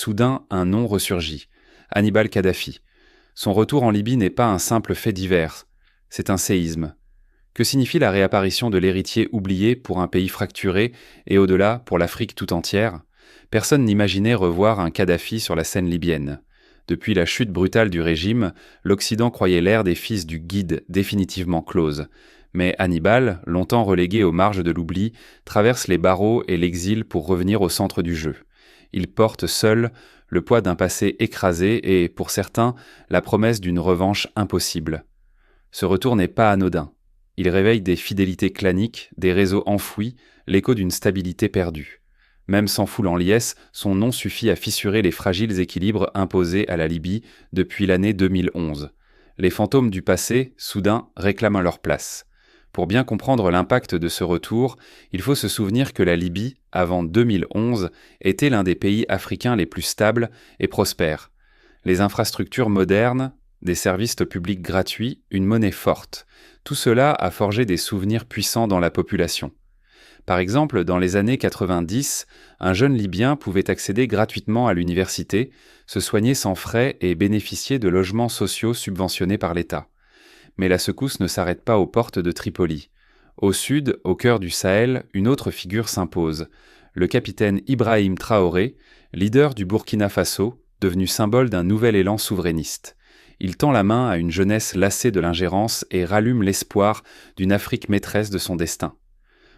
soudain un nom ressurgit. Hannibal Kadhafi. Son retour en Libye n'est pas un simple fait divers, c'est un séisme. Que signifie la réapparition de l'héritier oublié pour un pays fracturé et au-delà pour l'Afrique tout entière? Personne n'imaginait revoir un Kadhafi sur la scène libyenne. Depuis la chute brutale du régime, l'Occident croyait l'ère des fils du guide définitivement close. Mais Hannibal, longtemps relégué aux marges de l'oubli, traverse les barreaux et l'exil pour revenir au centre du jeu. Il porte seul le poids d'un passé écrasé et, pour certains, la promesse d'une revanche impossible. Ce retour n'est pas anodin. Il réveille des fidélités claniques, des réseaux enfouis, l'écho d'une stabilité perdue. Même sans foule en liesse, son nom suffit à fissurer les fragiles équilibres imposés à la Libye depuis l'année 2011. Les fantômes du passé, soudain, réclament leur place. Pour bien comprendre l'impact de ce retour, il faut se souvenir que la Libye, avant 2011, était l'un des pays africains les plus stables et prospères. Les infrastructures modernes, des services publics gratuits, une monnaie forte. Tout cela a forgé des souvenirs puissants dans la population. Par exemple, dans les années 90, un jeune Libyen pouvait accéder gratuitement à l'université, se soigner sans frais et bénéficier de logements sociaux subventionnés par l'État. Mais la secousse ne s'arrête pas aux portes de Tripoli. Au sud, au cœur du Sahel, une autre figure s'impose. Le capitaine Ibrahim Traoré, leader du Burkina Faso, devenu symbole d'un nouvel élan souverainiste. Il tend la main à une jeunesse lassée de l'ingérence et rallume l'espoir d'une Afrique maîtresse de son destin.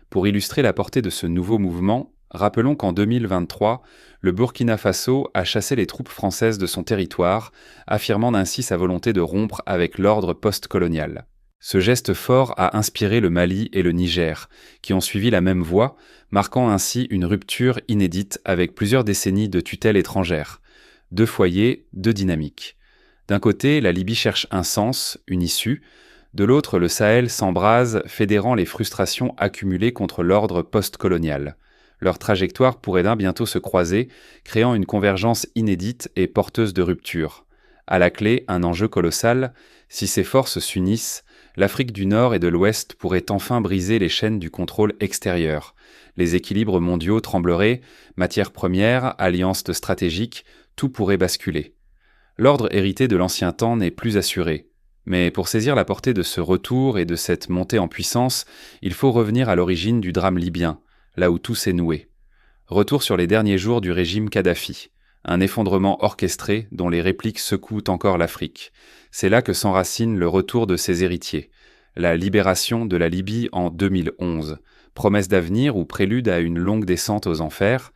Pour illustrer la portée de ce nouveau mouvement, rappelons qu'en 2023, le Burkina Faso a chassé les troupes françaises de son territoire, affirmant ainsi sa volonté de rompre avec l'ordre post-colonial. Ce geste fort a inspiré le Mali et le Niger, qui ont suivi la même voie, marquant ainsi une rupture inédite avec plusieurs décennies de tutelle étrangère. 2 foyers, 2 dynamiques. D'un côté, la Libye cherche un sens, une issue. De l'autre, le Sahel s'embrase, fédérant les frustrations accumulées contre l'ordre post-colonial. Leur trajectoire pourrait bientôt se croiser, créant une convergence inédite et porteuse de rupture. À la clé, un enjeu colossal. Si ces forces s'unissent, l'Afrique du Nord et de l'Ouest pourrait enfin briser les chaînes du contrôle extérieur. Les équilibres mondiaux trembleraient, matières premières, alliances stratégiques, tout pourrait basculer. L'ordre hérité de l'ancien temps n'est plus assuré. Mais pour saisir la portée de ce retour et de cette montée en puissance, il faut revenir à l'origine du drame libyen, là où tout s'est noué. Retour sur les derniers jours du régime Kadhafi, un effondrement orchestré dont les répliques secouent encore l'Afrique. C'est là que s'enracine le retour de ses héritiers. La libération de la Libye en 2011, promesse d'avenir ou prélude à une longue descente aux enfers.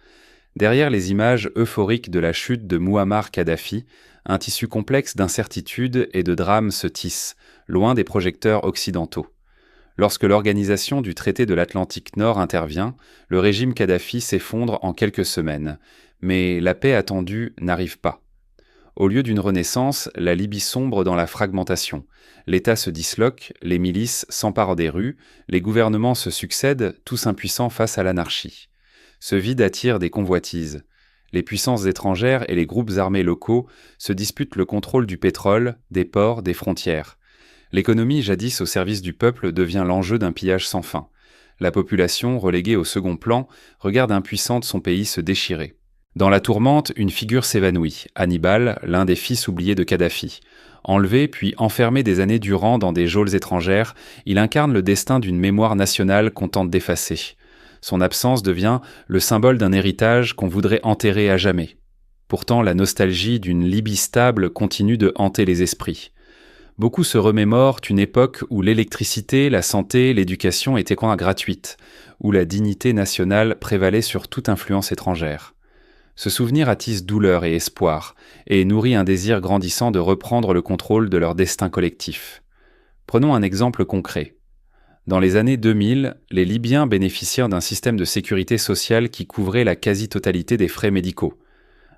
Derrière les images euphoriques de la chute de Mouammar Kadhafi, un tissu complexe d'incertitudes et de drames se tisse, loin des projecteurs occidentaux. Lorsque l'organisation du traité de l'Atlantique Nord intervient, le régime Kadhafi s'effondre en quelques semaines. Mais la paix attendue n'arrive pas. Au lieu d'une renaissance, la Libye sombre dans la fragmentation. L'État se disloque, les milices s'emparent des rues, les gouvernements se succèdent, tous impuissants face à l'anarchie. Ce vide attire des convoitises. Les puissances étrangères et les groupes armés locaux se disputent le contrôle du pétrole, des ports, des frontières. L'économie jadis au service du peuple devient l'enjeu d'un pillage sans fin. La population, reléguée au second plan, regarde impuissante son pays se déchirer. Dans la tourmente, une figure s'évanouit, Hannibal, l'un des fils oubliés de Kadhafi. Enlevé puis enfermé des années durant dans des geôles étrangères, il incarne le destin d'une mémoire nationale qu'on tente d'effacer. Son absence devient le symbole d'un héritage qu'on voudrait enterrer à jamais. Pourtant, la nostalgie d'une Libye stable continue de hanter les esprits. Beaucoup se remémorent une époque où l'électricité, la santé, l'éducation étaient gratuites, où la dignité nationale prévalait sur toute influence étrangère. Ce souvenir attise douleur et espoir, et nourrit un désir grandissant de reprendre le contrôle de leur destin collectif. Prenons un exemple concret. Dans les années 2000, les Libyens bénéficièrent d'un système de sécurité sociale qui couvrait la quasi-totalité des frais médicaux.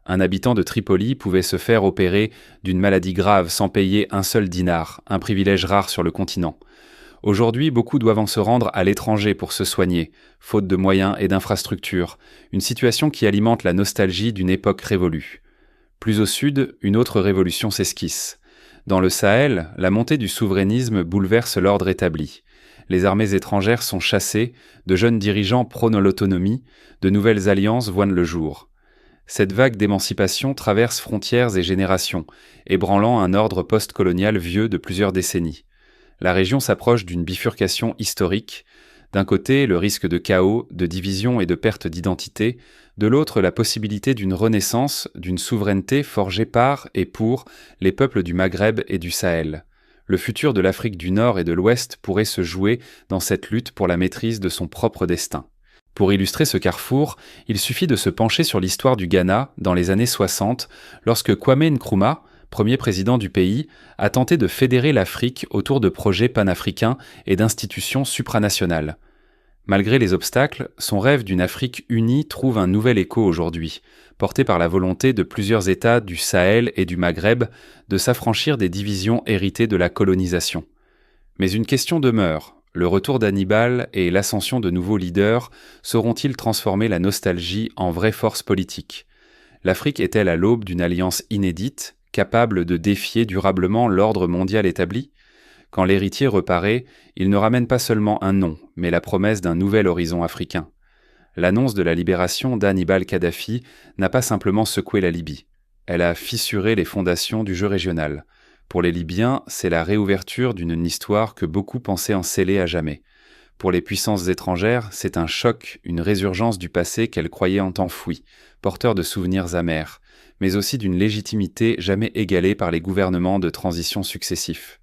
Un habitant de Tripoli pouvait se faire opérer d'une maladie grave sans payer un seul dinar, un privilège rare sur le continent. Aujourd'hui, beaucoup doivent se rendre à l'étranger pour se soigner, faute de moyens et d'infrastructures, une situation qui alimente la nostalgie d'une époque révolue. Plus au sud, une autre révolution s'esquisse. Dans le Sahel, la montée du souverainisme bouleverse l'ordre établi. Les armées étrangères sont chassées, de jeunes dirigeants prônent l'autonomie, de nouvelles alliances voient le jour. Cette vague d'émancipation traverse frontières et générations, ébranlant un ordre post-colonial vieux de plusieurs décennies. La région s'approche d'une bifurcation historique. D'un côté, le risque de chaos, de division et de perte d'identité, de l'autre, la possibilité d'une renaissance, d'une souveraineté forgée par et pour les peuples du Maghreb et du Sahel. Le futur de l'Afrique du Nord et de l'Ouest pourrait se jouer dans cette lutte pour la maîtrise de son propre destin. Pour illustrer ce carrefour, il suffit de se pencher sur l'histoire du Ghana dans les années 60, lorsque Kwame Nkrumah, premier président du pays, a tenté de fédérer l'Afrique autour de projets panafricains et d'institutions supranationales. Malgré les obstacles, son rêve d'une Afrique unie trouve un nouvel écho aujourd'hui, porté par la volonté de plusieurs États du Sahel et du Maghreb de s'affranchir des divisions héritées de la colonisation. Mais une question demeure. Le retour d'Hannibal et l'ascension de nouveaux leaders sauront-ils transformer la nostalgie en vraie force politique ? L'Afrique est-elle à l'aube d'une alliance inédite, capable de défier durablement l'ordre mondial établi ? Quand l'héritier reparaît, il ne ramène pas seulement un nom, mais la promesse d'un nouvel horizon africain. L'annonce de la libération d'Hannibal Kadhafi n'a pas simplement secoué la Libye. Elle a fissuré les fondations du jeu régional. Pour les Libyens, c'est la réouverture d'une histoire que beaucoup pensaient en sceller à jamais. Pour les puissances étrangères, c'est un choc, une résurgence du passé qu'elles croyaient enfoui, porteur de souvenirs amers, mais aussi d'une légitimité jamais égalée par les gouvernements de transition successifs.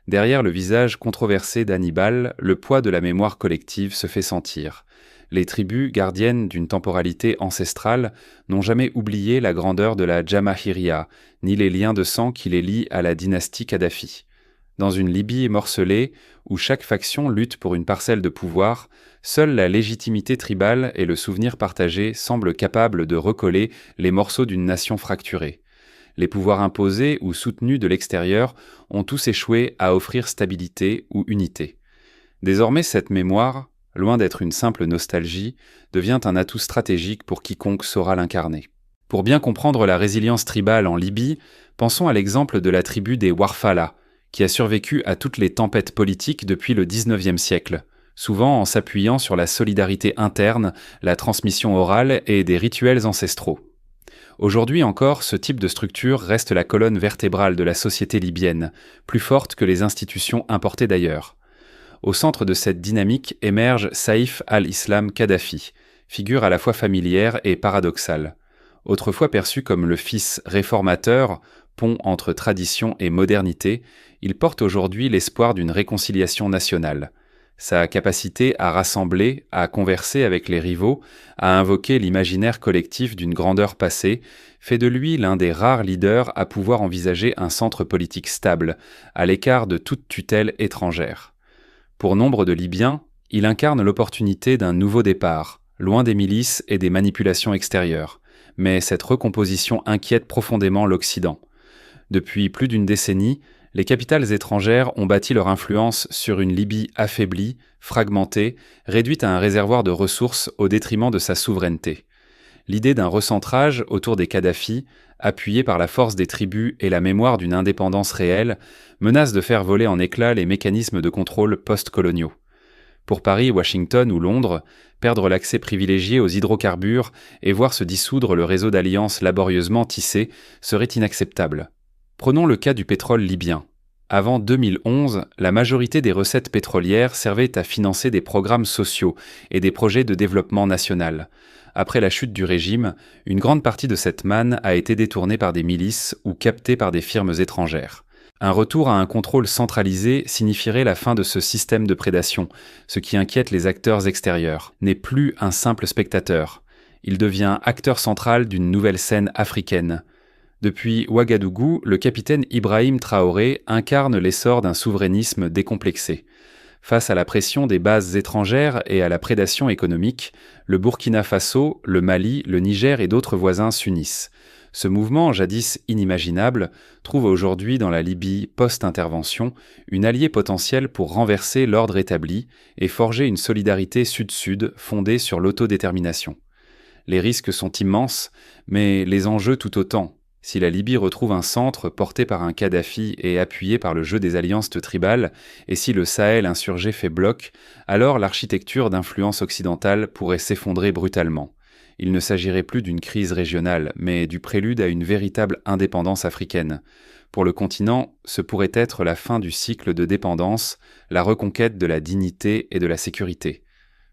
Derrière le visage controversé d'Hannibal, le poids de la mémoire collective se fait sentir. Les tribus, gardiennes d'une temporalité ancestrale, n'ont jamais oublié la grandeur de la Jamahiriya, ni les liens de sang qui les lient à la dynastie Kadhafi. Dans une Libye morcelée, où chaque faction lutte pour une parcelle de pouvoir, seule la légitimité tribale et le souvenir partagé semblent capables de recoller les morceaux d'une nation fracturée. Les pouvoirs imposés ou soutenus de l'extérieur ont tous échoué à offrir stabilité ou unité. Désormais, cette mémoire, loin d'être une simple nostalgie, devient un atout stratégique pour quiconque saura l'incarner. Pour bien comprendre la résilience tribale en Libye, pensons à l'exemple de la tribu des Warfala, qui a survécu à toutes les tempêtes politiques depuis le XIXe siècle, souvent en s'appuyant sur la solidarité interne, la transmission orale et des rituels ancestraux. Aujourd'hui encore, ce type de structure reste la colonne vertébrale de la société libyenne, plus forte que les institutions importées d'ailleurs. Au centre de cette dynamique émerge Saïf al-Islam Kadhafi, figure à la fois familière et paradoxale. Autrefois perçu comme le fils réformateur, pont entre tradition et modernité, il porte aujourd'hui l'espoir d'une réconciliation nationale. Sa capacité à rassembler, à converser avec les rivaux, à invoquer l'imaginaire collectif d'une grandeur passée, fait de lui l'un des rares leaders à pouvoir envisager un centre politique stable, à l'écart de toute tutelle étrangère. Pour nombre de Libyens, il incarne l'opportunité d'un nouveau départ, loin des milices et des manipulations extérieures. Mais cette recomposition inquiète profondément l'Occident. Depuis plus d'une décennie, les capitales étrangères ont bâti leur influence sur une Libye affaiblie, fragmentée, réduite à un réservoir de ressources au détriment de sa souveraineté. L'idée d'un recentrage autour des Kadhafi, appuyé par la force des tribus et la mémoire d'une indépendance réelle, menace de faire voler en éclats les mécanismes de contrôle post-coloniaux. Pour Paris, Washington ou Londres, perdre l'accès privilégié aux hydrocarbures et voir se dissoudre le réseau d'alliances laborieusement tissé serait inacceptable. Prenons le cas du pétrole libyen. Avant 2011, la majorité des recettes pétrolières servaient à financer des programmes sociaux et des projets de développement national. Après la chute du régime, une grande partie de cette manne a été détournée par des milices ou captée par des firmes étrangères. Un retour à un contrôle centralisé signifierait la fin de ce système de prédation, ce qui inquiète les acteurs extérieurs. N'est plus un simple spectateur. Il devient acteur central d'une nouvelle scène africaine. Depuis Ouagadougou, le capitaine Ibrahim Traoré incarne l'essor d'un souverainisme décomplexé. Face à la pression des bases étrangères et à la prédation économique, le Burkina Faso, le Mali, le Niger et d'autres voisins s'unissent. Ce mouvement, jadis inimaginable, trouve aujourd'hui dans la Libye post-intervention une alliée potentielle pour renverser l'ordre établi et forger une solidarité sud-sud fondée sur l'autodétermination. Les risques sont immenses, mais les enjeux tout autant. Si la Libye retrouve un centre porté par un Kadhafi et appuyé par le jeu des alliances tribales, et si le Sahel insurgé fait bloc, alors l'architecture d'influence occidentale pourrait s'effondrer brutalement. Il ne s'agirait plus d'une crise régionale, mais du prélude à une véritable indépendance africaine. Pour le continent, ce pourrait être la fin du cycle de dépendance, la reconquête de la dignité et de la sécurité.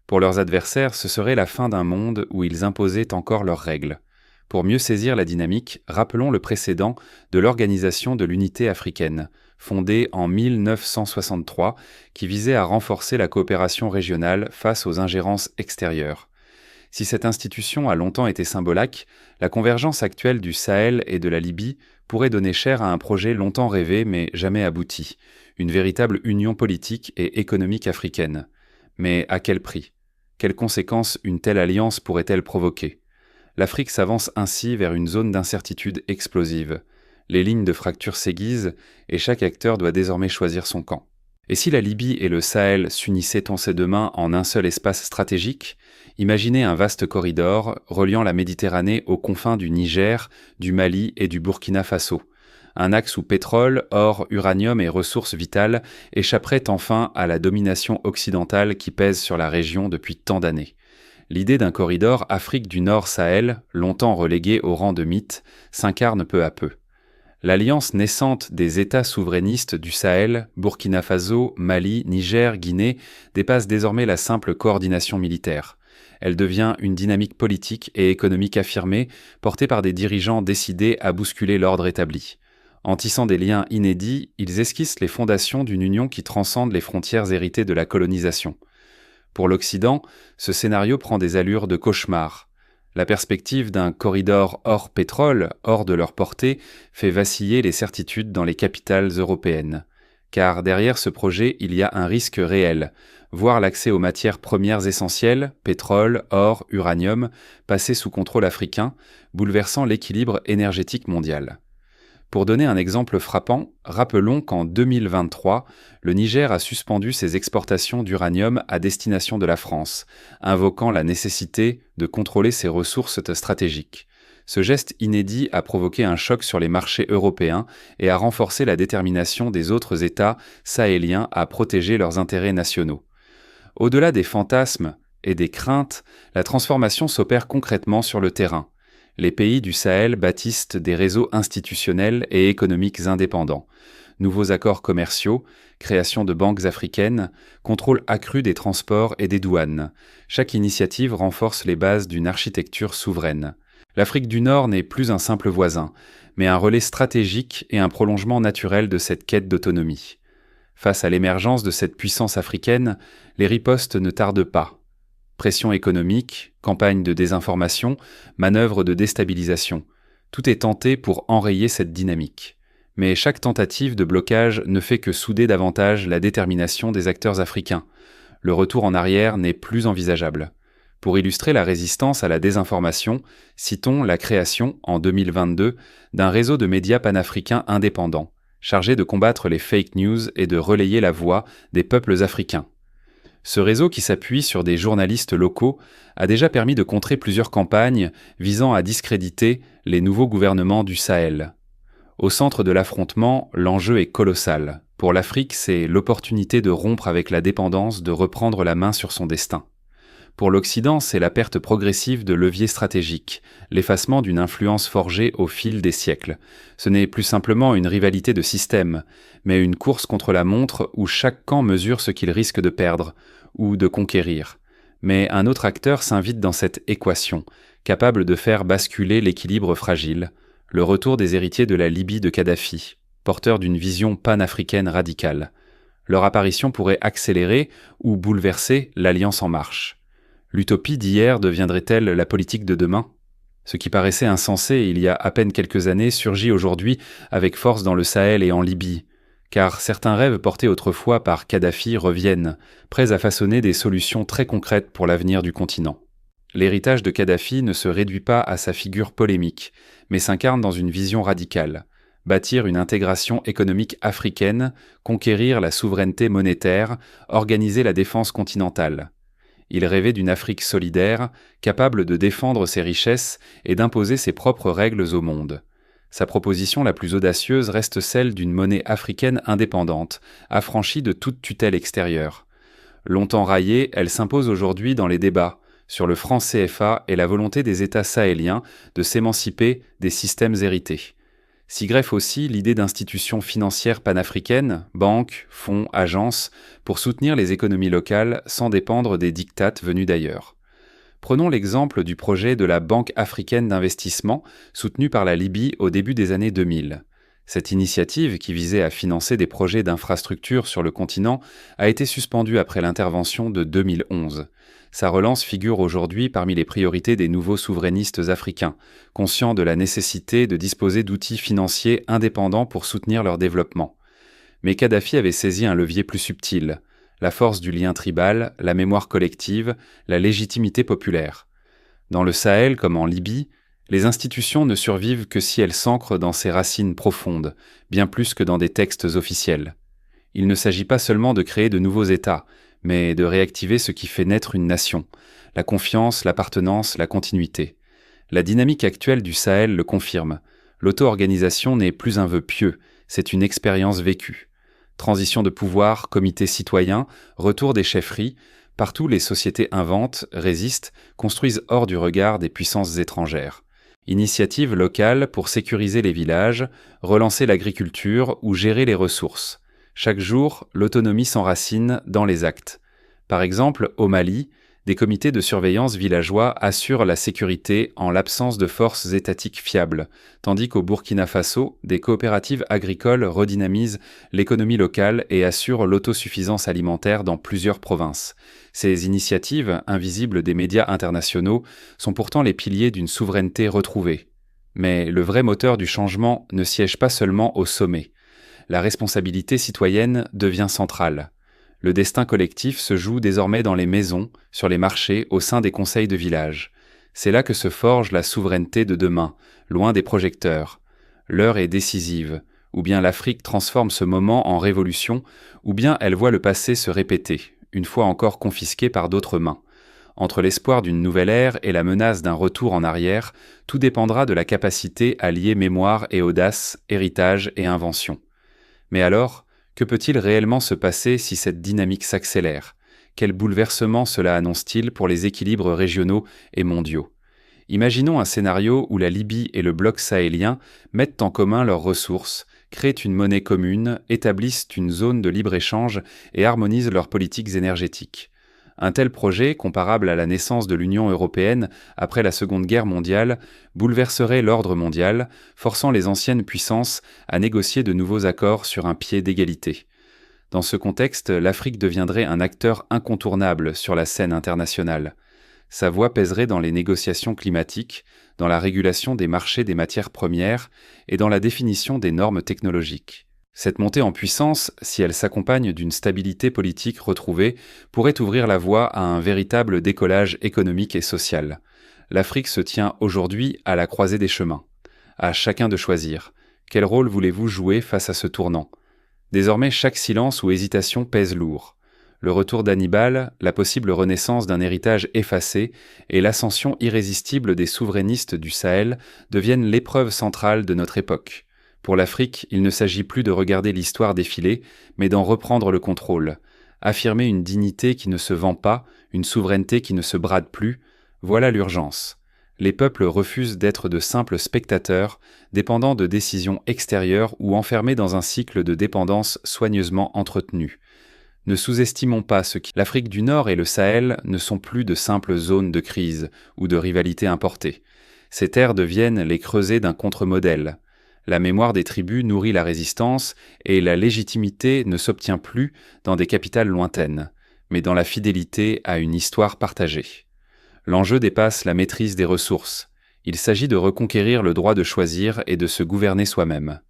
Pour leurs adversaires, ce serait la fin d'un monde où ils imposaient encore leurs règles. Pour mieux saisir la dynamique, rappelons le précédent de l'Organisation de l'Unité africaine, fondée en 1963, qui visait à renforcer la coopération régionale face aux ingérences extérieures. Si cette institution a longtemps été symbolique, la convergence actuelle du Sahel et de la Libye pourrait donner chair à un projet longtemps rêvé mais jamais abouti, une véritable union politique et économique africaine. Mais à quel prix ? Quelles conséquences une telle alliance pourrait-elle provoquer ? L'Afrique s'avance ainsi vers une zone d'incertitude explosive. Les lignes de fracture s'aiguisent et chaque acteur doit désormais choisir son camp. Et si la Libye et le Sahel s'unissaient en ces deux mains en un seul espace stratégique, imaginez un vaste corridor reliant la Méditerranée aux confins du Niger, du Mali et du Burkina Faso. Un axe où pétrole, or, uranium et ressources vitales échapperaient enfin à la domination occidentale qui pèse sur la région depuis tant d'années. L'idée d'un corridor Afrique du Nord-Sahel, longtemps relégué au rang de mythe, s'incarne peu à peu. L'alliance naissante des États souverainistes du Sahel, Burkina Faso, Mali, Niger, Guinée, dépasse désormais la simple coordination militaire. Elle devient une dynamique politique et économique affirmée, portée par des dirigeants décidés à bousculer l'ordre établi. En tissant des liens inédits, ils esquissent les fondations d'une union qui transcende les frontières héritées de la colonisation. Pour l'Occident, ce scénario prend des allures de cauchemar. La perspective d'un corridor hors pétrole, hors de leur portée, fait vaciller les certitudes dans les capitales européennes. Car derrière ce projet, il y a un risque réel, voir l'accès aux matières premières essentielles, pétrole, or, uranium, passer sous contrôle africain, bouleversant l'équilibre énergétique mondial. Pour donner un exemple frappant, rappelons qu'en 2023, le Niger a suspendu ses exportations d'uranium à destination de la France, invoquant la nécessité de contrôler ses ressources stratégiques. Ce geste inédit a provoqué un choc sur les marchés européens et a renforcé la détermination des autres États sahéliens à protéger leurs intérêts nationaux. Au-delà des fantasmes et des craintes, la transformation s'opère concrètement sur le terrain. Les pays du Sahel bâtissent des réseaux institutionnels et économiques indépendants. Nouveaux accords commerciaux, création de banques africaines, contrôle accru des transports et des douanes. Chaque initiative renforce les bases d'une architecture souveraine. L'Afrique du Nord n'est plus un simple voisin, mais un relais stratégique et un prolongement naturel de cette quête d'autonomie. Face à l'émergence de cette puissance africaine, les ripostes ne tardent pas. Pression économique, campagne de désinformation, manœuvre de déstabilisation. Tout est tenté pour enrayer cette dynamique. Mais chaque tentative de blocage ne fait que souder davantage la détermination des acteurs africains. Le retour en arrière n'est plus envisageable. Pour illustrer la résistance à la désinformation, citons la création, en 2022, d'un réseau de médias panafricains indépendants, chargé de combattre les fake news et de relayer la voix des peuples africains. Ce réseau, qui s'appuie sur des journalistes locaux, a déjà permis de contrer plusieurs campagnes visant à discréditer les nouveaux gouvernements du Sahel. Au centre de l'affrontement, l'enjeu est colossal. Pour l'Afrique, c'est l'opportunité de rompre avec la dépendance, de reprendre la main sur son destin. Pour l'Occident, c'est la perte progressive de leviers stratégiques, l'effacement d'une influence forgée au fil des siècles. Ce n'est plus simplement une rivalité de système, mais une course contre la montre où chaque camp mesure ce qu'il risque de perdre ou de conquérir. Mais un autre acteur s'invite dans cette équation, capable de faire basculer l'équilibre fragile, le retour des héritiers de la Libye de Kadhafi, porteurs d'une vision panafricaine radicale. Leur apparition pourrait accélérer ou bouleverser l'Alliance en marche. L'utopie d'hier deviendrait-elle la politique de demain ? Ce qui paraissait insensé il y a à peine quelques années surgit aujourd'hui avec force dans le Sahel et en Libye, car certains rêves portés autrefois par Kadhafi reviennent, prêts à façonner des solutions très concrètes pour l'avenir du continent. L'héritage de Kadhafi ne se réduit pas à sa figure polémique, mais s'incarne dans une vision radicale. Bâtir une intégration économique africaine, conquérir la souveraineté monétaire, organiser la défense continentale. Il rêvait d'une Afrique solidaire, capable de défendre ses richesses et d'imposer ses propres règles au monde. Sa proposition la plus audacieuse reste celle d'une monnaie africaine indépendante, affranchie de toute tutelle extérieure. Longtemps raillée, elle s'impose aujourd'hui dans les débats, sur le franc CFA et la volonté des États sahéliens de s'émanciper des systèmes hérités. S'y greffe aussi l'idée d'institutions financières panafricaines, banques, fonds, agences, pour soutenir les économies locales sans dépendre des diktats venus d'ailleurs. Prenons l'exemple du projet de la Banque africaine d'investissement, soutenue par la Libye au début des années 2000. Cette initiative, qui visait à financer des projets d'infrastructures sur le continent, a été suspendue après l'intervention de 2011. Sa relance figure aujourd'hui parmi les priorités des nouveaux souverainistes africains, conscients de la nécessité de disposer d'outils financiers indépendants pour soutenir leur développement. Mais Kadhafi avait saisi un levier plus subtil, la force du lien tribal, la mémoire collective, la légitimité populaire. Dans le Sahel comme en Libye, les institutions ne survivent que si elles s'ancrent dans ces racines profondes, bien plus que dans des textes officiels. Il ne s'agit pas seulement de créer de nouveaux États, mais de réactiver ce qui fait naître une nation, la confiance, l'appartenance, la continuité. La dynamique actuelle du Sahel le confirme. L'auto-organisation n'est plus un vœu pieux, c'est une expérience vécue. Transition de pouvoir, comités citoyens, retour des chefferies, partout les sociétés inventent, résistent, construisent hors du regard des puissances étrangères. Initiatives locales pour sécuriser les villages, relancer l'agriculture ou gérer les ressources. Chaque jour, l'autonomie s'enracine dans les actes. Par exemple, au Mali, des comités de surveillance villageois assurent la sécurité en l'absence de forces étatiques fiables, tandis qu'au Burkina Faso, des coopératives agricoles redynamisent l'économie locale et assurent l'autosuffisance alimentaire dans plusieurs provinces. Ces initiatives, invisibles des médias internationaux, sont pourtant les piliers d'une souveraineté retrouvée. Mais le vrai moteur du changement ne siège pas seulement au sommet. La responsabilité citoyenne devient centrale. Le destin collectif se joue désormais dans les maisons, sur les marchés, au sein des conseils de village. C'est là que se forge la souveraineté de demain, loin des projecteurs. L'heure est décisive. Ou bien l'Afrique transforme ce moment en révolution, ou bien elle voit le passé se répéter, une fois encore confisqué par d'autres mains. Entre l'espoir d'une nouvelle ère et la menace d'un retour en arrière, tout dépendra de la capacité à lier mémoire et audace, héritage et invention. Mais alors, que peut-il réellement se passer si cette dynamique s'accélère ? Quel bouleversement cela annonce-t-il pour les équilibres régionaux et mondiaux ? Imaginons un scénario où la Libye et le bloc sahélien mettent en commun leurs ressources, créent une monnaie commune, établissent une zone de libre-échange et harmonisent leurs politiques énergétiques. Un tel projet, comparable à la naissance de l'Union européenne après la Seconde Guerre mondiale, bouleverserait l'ordre mondial, forçant les anciennes puissances à négocier de nouveaux accords sur un pied d'égalité. Dans ce contexte, l'Afrique deviendrait un acteur incontournable sur la scène internationale. Sa voix pèserait dans les négociations climatiques, dans la régulation des marchés des matières premières et dans la définition des normes technologiques. Cette montée en puissance, si elle s'accompagne d'une stabilité politique retrouvée, pourrait ouvrir la voie à un véritable décollage économique et social. L'Afrique se tient aujourd'hui à la croisée des chemins. À chacun de choisir. Quel rôle voulez-vous jouer face à ce tournant ? Désormais, chaque silence ou hésitation pèse lourd. Le retour d'Hannibal, la possible renaissance d'un héritage effacé et l'ascension irrésistible des souverainistes du Sahel deviennent l'épreuve centrale de notre époque. Pour l'Afrique, il ne s'agit plus de regarder l'histoire défiler, mais d'en reprendre le contrôle. Affirmer une dignité qui ne se vend pas, une souveraineté qui ne se brade plus, voilà l'urgence. Les peuples refusent d'être de simples spectateurs, dépendants de décisions extérieures ou enfermés dans un cycle de dépendance soigneusement entretenu. Ne sous-estimons pas ce qui... L'Afrique du Nord et le Sahel ne sont plus de simples zones de crise ou de rivalité importée. Ces terres deviennent les creusets d'un contre-modèle. La mémoire des tribus nourrit la résistance et la légitimité ne s'obtient plus dans des capitales lointaines, mais dans la fidélité à une histoire partagée. L'enjeu dépasse la maîtrise des ressources. Il s'agit de reconquérir le droit de choisir et de se gouverner soi-même.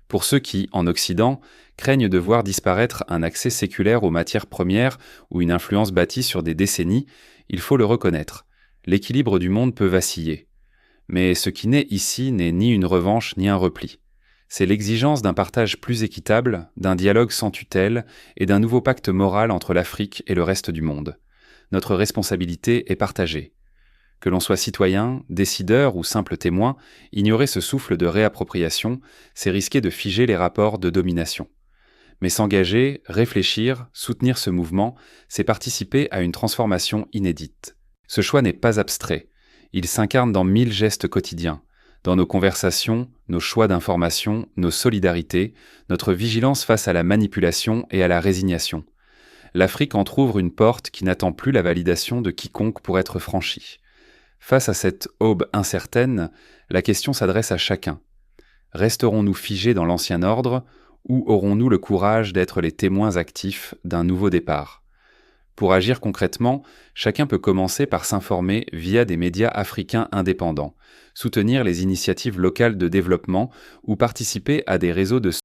Pour ceux qui, en Occident, craignent de voir disparaître un accès séculaire aux matières premières ou une influence bâtie sur des décennies, il faut le reconnaître. L'équilibre du monde peut vaciller. Mais ce qui naît ici n'est ni une revanche ni un repli. C'est l'exigence d'un partage plus équitable, d'un dialogue sans tutelle et d'un nouveau pacte moral entre l'Afrique et le reste du monde. Notre responsabilité est partagée. Que l'on soit citoyen, décideur ou simple témoin, ignorer ce souffle de réappropriation, c'est risquer de figer les rapports de domination. Mais s'engager, réfléchir, soutenir ce mouvement, c'est participer à une transformation inédite. Ce choix n'est pas abstrait. Il s'incarne dans 1000 gestes quotidiens, dans nos conversations, nos choix d'information, nos solidarités, notre vigilance face à la manipulation et à la résignation. L'Afrique entr'ouvre une porte qui n'attend plus la validation de quiconque pour être franchie. Face à cette aube incertaine, la question s'adresse à chacun. Resterons-nous figés dans l'ancien ordre ou aurons-nous le courage d'être les témoins actifs d'un nouveau départ ? Pour agir concrètement, chacun peut commencer par s'informer via des médias africains indépendants, soutenir les initiatives locales de développement ou participer à des réseaux de